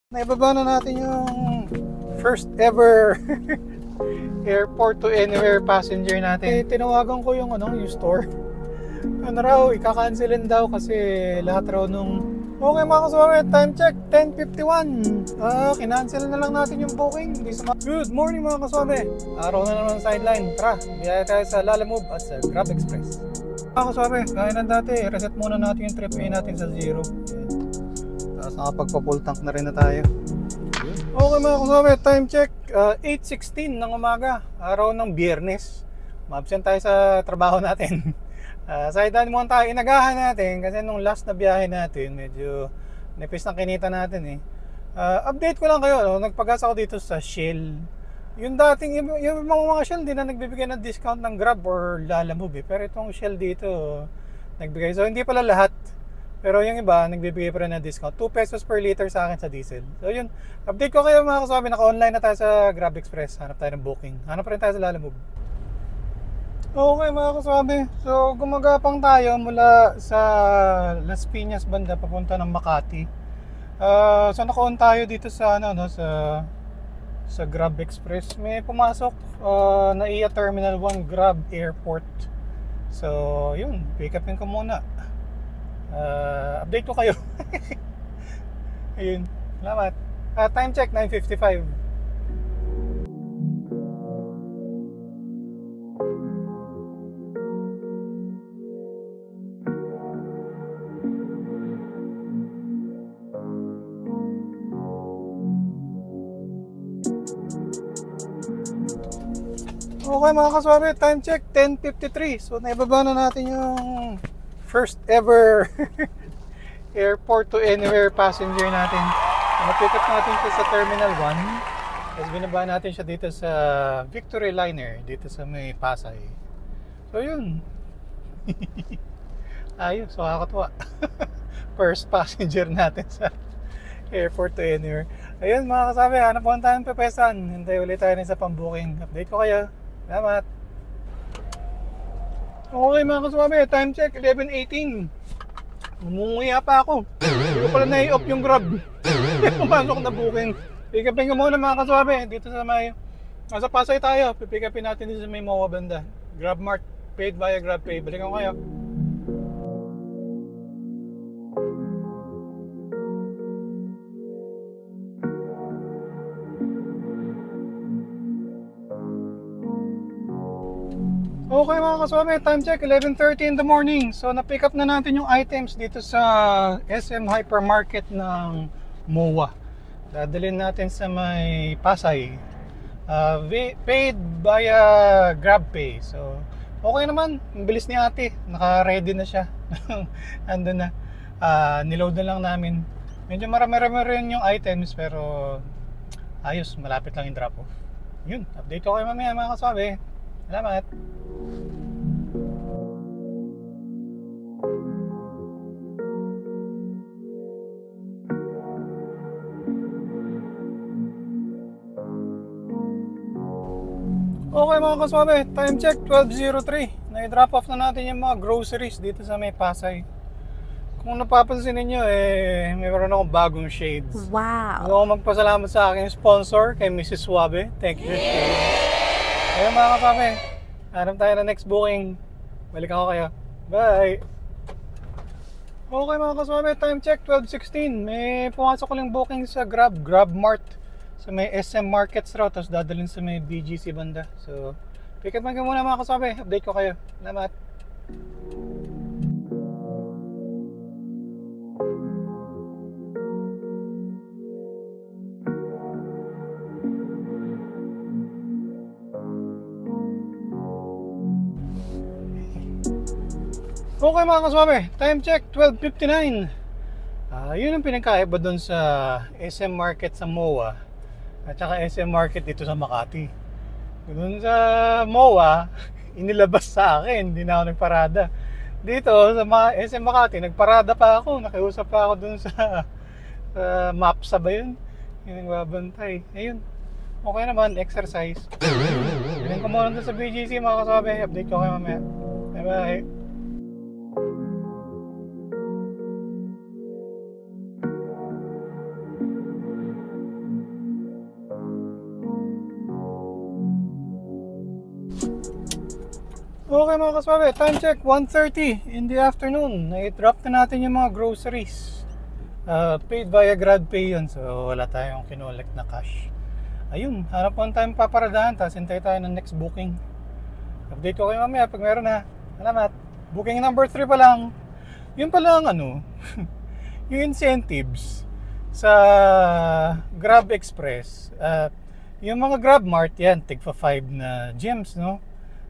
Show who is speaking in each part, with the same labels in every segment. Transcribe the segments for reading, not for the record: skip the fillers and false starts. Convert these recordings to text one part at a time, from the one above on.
Speaker 1: Naibaba na natin yung first ever airport to anywhere passenger natin. Tinawagan ko yung yung store. Ano raw, ika-cancelin daw kasi lahat raw nung okay mga kasama, time check 10:51. Kinancel na lang natin yung booking. Good morning mga kasama. Araw na naman sideline. Tara, biyaya tayo sa Lalamove at sa Grab Express. Mga kasama, gaya ng dati, reset muna natin yung trip pay natin sa 0. Tapos nakapagpa-full tank na rin na tayo. Okay mga kasama, time check 8:16 ng umaga, araw ng Biyernes. Ma-absent tayo sa trabaho natin. Sideline muna tayo, inagahan natin kasi nung last na biyahe natin medyo nipis ng kinita natin eh. Update ko lang kayo, no? Nagpagas ako dito sa Shell. Yung dating, yung mga Shell hindi na nagbibigay ng discount ng Grab or Lalamove eh. Pero itong Shell dito nagbigay, so hindi pala lahat. Pero yung iba, nagbibigay pa rin ng discount. 2 pesos per liter sa akin sa diesel. So yun, update ko kayo mga kasabi. Naka-online na tayo sa Grab Express. Hanap tayo ng booking. Hanap pa rin tayo sa Lalamove. Okay mga kasabi. So gumagapang tayo mula sa Las Piñas banda papunta ng Makati. So naka-on tayo dito sa sa Grab Express. May pumasok na NAIA Terminal 1 Grab Airport. So yun, pick upin ko muna. Update ko kayo. Ayun, salamat. Time check 9:55. Okay mga kaswabe, time check 10:53. So naibaba na natin yung first ever airport to anywhere passenger natin. Na-pick up natin siya sa Terminal 1. Tapos binaba natin siya dito sa Victory Liner, dito sa may Pasay. So yun. Ayos, so kakatuwa. First passenger natin sa airport to anywhere. Ayun mga kasabi, hanap po tayong pepesan. Hintay ulit tayo sa pang-booking. Update ko kayo. Salamat. Okay mga kaswabe, time check 11:18. Umunguya pa ako. Hindi ko pala na-i-off yung Grab. Pumasok na booking. Pick upin ko muna mga kaswabe. Dito sa may nasa Pasay tayo. Pick upin natin dito sa may MOA banda. Grab Mart, paid via GrabPay. Balikan ko kayo. Okay mga kaswami, time check 11:30 in the morning. So na-pick up na natin yung items dito sa SM Hypermarket ng MOA. Dadalhin natin sa may Pasay. Paid via GrabPay. So okay naman, ang bilis ni ate. Naka-ready na siya. Andun na. Niload na lang namin. Medyo marami-rami rin yung items pero ayos, malapit lang yung drop off. Yun, update ko kayo mamaya mga kaswabe. Salamat. Okay mga kaswabe, time check 12:03. Na-drop off na natin yung mga groceries dito sa may Pasay. Kung napapansin niyo mayroon akong bagong shades.
Speaker 2: Wow.
Speaker 1: Gusto ko magpasalamat sa aking sponsor kay Mrs. Suave. Thank you shades. Ayun mga kaswabe, hanap tayo na next booking. Balikan ko kayo. Bye. Okay mga kaswabe, time check 12:16. May pumasok ko lang booking sa Grab Mart. So may SM Markets raw, tapos dadalhin sa may BGC banda. So pick up ko muna mga kaswabe, update ko kayo. Salamat. Okay mga kaswabe, time check 12:59. Yun ang pinagkaiba doon sa SM Market sa MOA at saka SM Market dito sa Makati. Doon sa MOA, inilabas sa akin, hindi na ako nagparada. Dito sa SM Makati, nagparada pa ako, nakiusap pa ako doon sa MAPSA ba yun? Yung nagbabantay. Ayun, okay naman, exercise. Bilhin ko muna doon sa BGC mga kaswabe, update ko kayo mamaya. Bye bye. Okay mga kaswabe, time check 1:30 in the afternoon. Na-drop na natin yung mga groceries. Paid via GrabPay yun, so wala tayong kinolect na cash. Ayun, hanap po tayong paparadahan, tapos hintay tayo ng next booking. Update ko kayo mamaya pag meron na. Salamat. Booking number 3 pa lang. Yun pa lang yung incentives sa Grab Express. Yung mga Grab Mart yan, tigpa 5 na gems, no?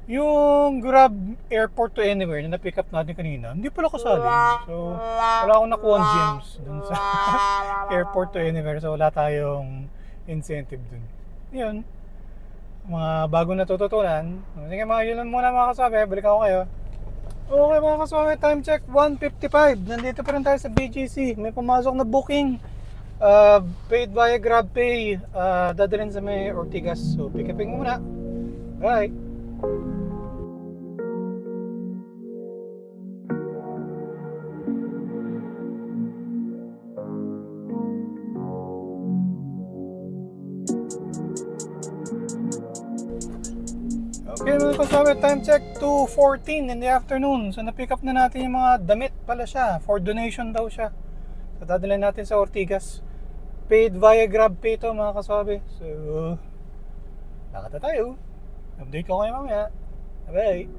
Speaker 1: Yung Grab Airport to Anywhere na na-pick up natin kanina, hindi pala kasali. So, wala akong nakuha ng gems dun sa Airport to Anywhere. So, wala tayong incentive dun. Yun. Mga bagong natututunan. Sige mga, yun lang muna mga kaswabe. Balik ako kayo. Okay mga kaswabe, time check 1:55. Nandito pa rin tayo sa BGC. May pumasok na booking. Paid via GrabPay. Dadalhin sa may Ortigas. So, pick upin muna. Bye! Okay mga kaswabe, time check 2:14 in the afternoon. So na-pick up na natin yung mga damit pala siya. For donation daw siya. So dadalhin natin sa Ortigas. Paid via GrabPay to mga kaswabe. So lakad na tayo. Update ko kayo mamaya. Bye!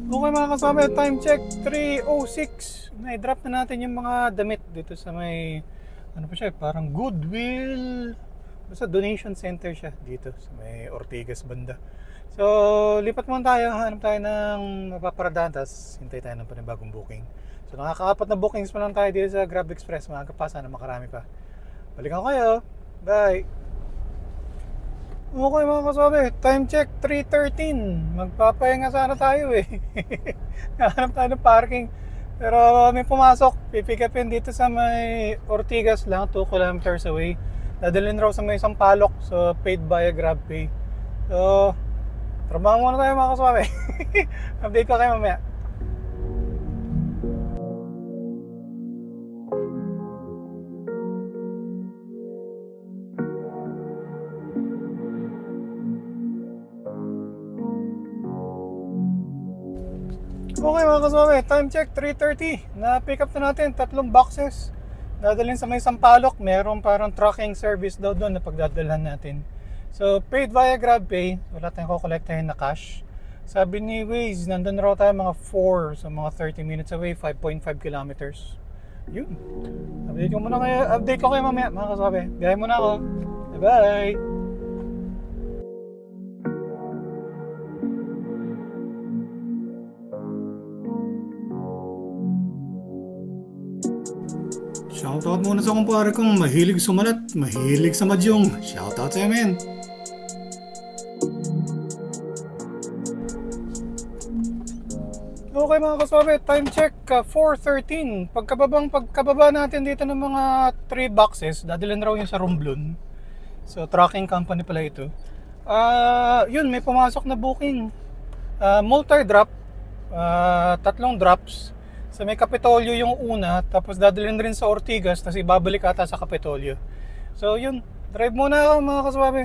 Speaker 1: Okay mga kasama, time check 3:06. Na-drop na natin yung mga damit dito sa may pa siya, parang Goodwill, basta donation center siya dito sa may Ortigas banda. So lipat muna tayo, hanap tayo ng mapaparadahan, tapos hintay tayo ng panibagong booking. So nakakaapat na bookings pa lang tayo dito sa Grab Express. Maaga pa, sana makarami pa. Balikan ko kayo. Bye! Okay mga kasabi, time check 3:13. Magpapahinga sana tayo Hanap tayo ng parking. Pero may pumasok, pipick upin dito sa may Ortigas lang, 2 kilometers away. Dadalhin raw sa may Sampaloc, so paid via GrabPay. So, trabaho muna tayo mga kasabi. Update ko kayo mamaya. Okay mga kaswabe, time check 3:30. Na-pick up na natin 3 boxes. Dadalhin sa may Sampaloc. Meron parang trucking service daw doon na pagdadalhan natin. So paid via GrabPay. Wala tayong kukolektahin na cash. Sabi ni Waze, nandun raw tayo mga 4. So mga 30 minutes away, 5.5 kilometers. Yun. Update ko kayo mamaya mga kaswabe. Biyahe muna ako. Bye! Shoutout muna sa kumpare kong mahilig sumalat, mahilig sa madyong. Shoutout sa men. Okay mga kaswabe, time check 4:13. Pagkababa natin dito ng mga 3 boxes, dadalhin raw yung sa Romblon. So trucking company pala ito. Yun, may pumasok na booking. Multi-drop, 3 drops. So may Kapitolyo yung una, tapos dadalhin rin sa Ortigas, tapos ibabalik ata sa Kapitolyo. So yun, drive muna ako mga kaswabe.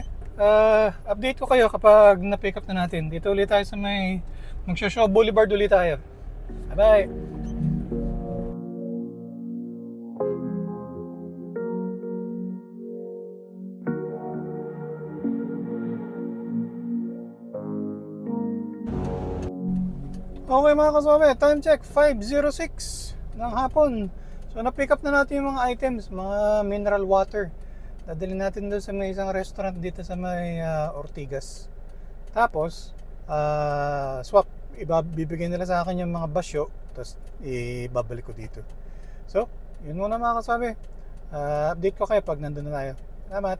Speaker 1: Update ko kayo kapag na-pick up na natin. Dito ulit tayo sa may Magsho-Show Boulevard ulit tayo. Bye! Okay mga kaswabe, time check 5:06 ng hapon. So na-pick up na natin yung mga items, mga mineral water. Dadalhin natin doon sa may isang restaurant dito sa may Ortigas. Tapos swap, bibigyan nila sa akin yung mga basyo, tapos ibabalik ko dito. So yun muna mga kaswabe. Update ko kayo pag nandun na tayo. Salamat!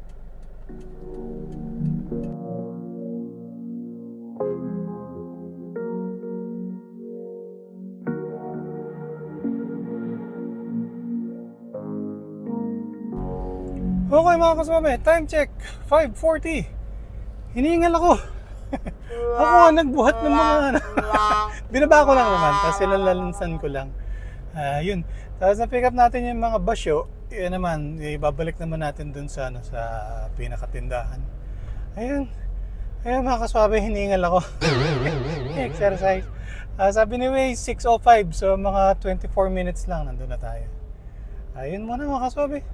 Speaker 1: Okay mga kaswabe, time check 5:40. Hiningal ako. Ako nga nagbuhat ng mga ano. Binaba ko lang naman, tapos silalansan ko lang. Yun. Tapos na-pick up natin yung mga basyo. Yun naman, ibabalik naman natin dun sa, ano, sa pinakatindahan. Ayun. Ayun mga kaswabe, hiningal ako. Exercise. Sabi ni Way, 6:05. So mga 24 minutes lang, nandun na tayo. Ayun muna mga kaswabe.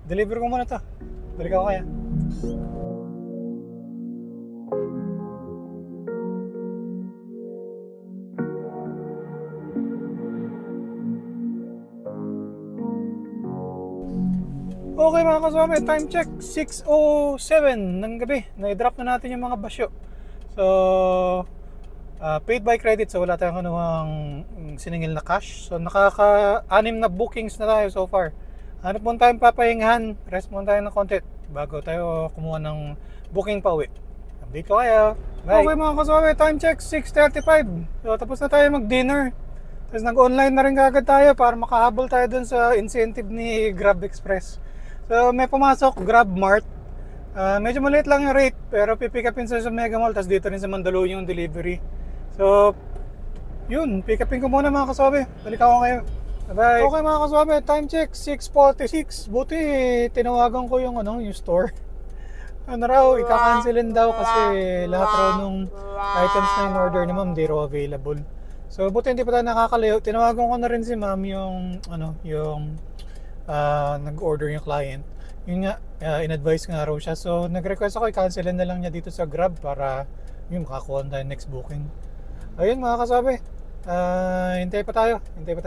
Speaker 1: Deliver ko muna to. Balik ako kaya. Okay mga kaswami, time check 6:07 ng gabi. Na-drop na natin yung mga basyo. So paid by credit, so wala tayong siningil na cash. So nakaka-6 na bookings na tayo so far. Hanap muna tayong papahingahan, rest muna tayo ng konti bago tayo kumuha ng booking pa uwi. Update ko kayo. Bye. Okay mga kaswami, time check 6:35. So tapos na tayo mag-dinner. Tapos nag-online na rin kagad tayo para makahabol tayo dun sa incentive ni Grab Express. So may pumasok, Grab Mart. Medyo maliit lang yung rate, pero pipick upin sa Mega Mall, tapos dito rin sa Mandaluyong yung delivery. So yun, pick upin ko muna mga kaswabe. Balik ako kayo. Bye. Okay mga kaswabe, time check 6:46. Buti tinawagan ko yung store. Ano raw, ika-cancelin daw kasi lahat raw nung items na in-order ni ma'am di raw available. So buti hindi pa tayo nakakalayo. Tinawagan ko na rin si ma'am yung nag-order yung client. Yun nga, in-advise nga raw siya. So nag-request ako i-cancelin na lang niya dito sa Grab para yung makakuha tayo next booking. Ayun mga kasabi, hintay pa tayo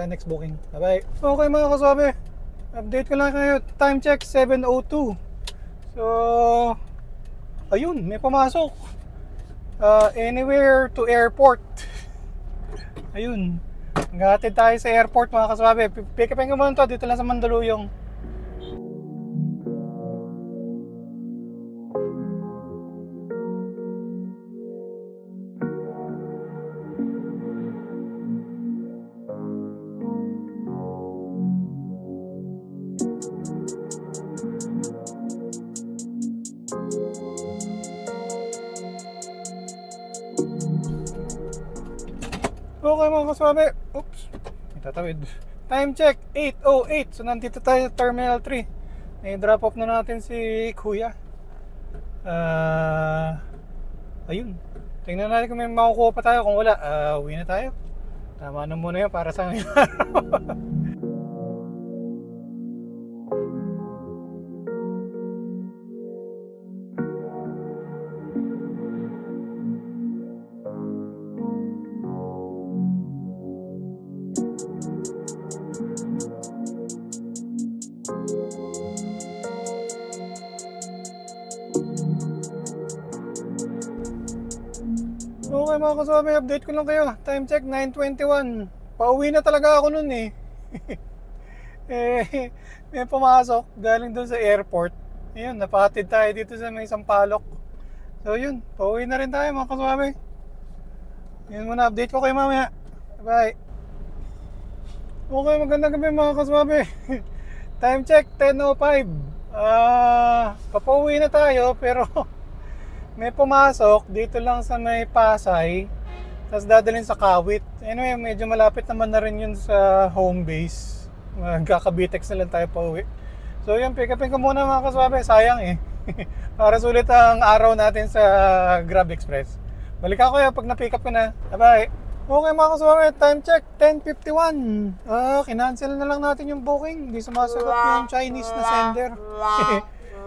Speaker 1: next booking. Bye bye. Okay mga kasabi, update ko lang kayo. Time check 7:02. So ayun, may pumasok. Anywhere to airport. Ayun, naghahatid tayo sa airport mga kasabi. Pick upin ko muna to dito lang sa Mandaluyong. Okay mga kaswabe, oops, itatawid. Time check 8:08. So nandito tayo sa Terminal 3. I-drop off na natin si Kuya. Ayun, tingnan natin kung may makukuha pa tayo. Kung wala, uwi na tayo. Tama na muna yun para sa ngayong araw. Okay mga kaswabe, update ko lang kayo. Time check 9:21. Pauwi na talaga ako nun eh. May pumasok galing doon sa airport. Ayun, napahatid tayo dito sa may Sampaloc. So yun, pauwi na rin tayo mga kaswabe. Yun muna, update ko kayo mamaya. Bye. Okay, magandang gabi mga kaswabe. Time check 10:05. Papauwi na tayo pero may pumasok dito lang sa may Pasay, tapos dadalhin sa Kawit. Anyway, medyo malapit naman na rin yun sa home base. Magkakabitex na lang tayo pa uwi. So yun, pick upin ko muna mga kaswabe. Sayang eh. Para sulit ang araw natin sa Grab Express. Balik ako pag na-pick up ko na. Bye-bye. Okay mga kaswabe, time check 10:51. Kinancel na lang natin yung booking. Hindi sumasagot yung Chinese na sender.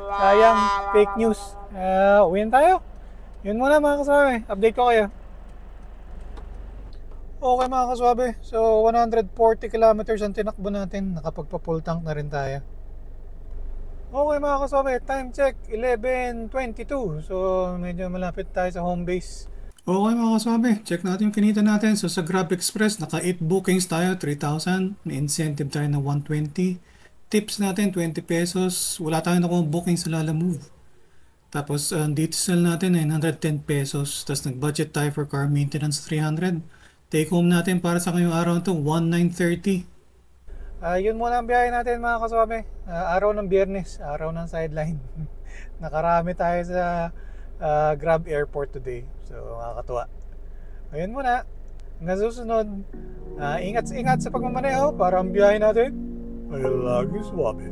Speaker 1: Sayang, fake news. Uwiin tayo. Yun muna mga kaswabe, update ko kayo. Okay mga kaswabe, so 140 kilometers ang tinakbo natin. Nakapagpa-full tank na rin tayo. Okay mga kaswabe, time check 11:22. So medyo malapit tayo sa home base. Okay mga kaswabe, check natin yung kinita natin. So sa Grab Express, naka 8 bookings tayo, 3,000. May incentive tayo na 120. Tips natin 20 pesos. Wala tayong nakuha booking sa Lalamove. Tapos diesel natin 910 pesos. Tapos nag-budget tayo for car maintenance 300. Take home natin para sa ngayong araw to 1930. Yun muna ang biyahe natin mga kaswabe. Araw ng Biyernes, araw ng sideline. Nakarami tayo sa Grab Airport today. So, nakakatuwa. Ayun muna. Hanggang susunod. Ingat-ingat sa pagmamaneho para ang biyahe natin ay lagi swabe.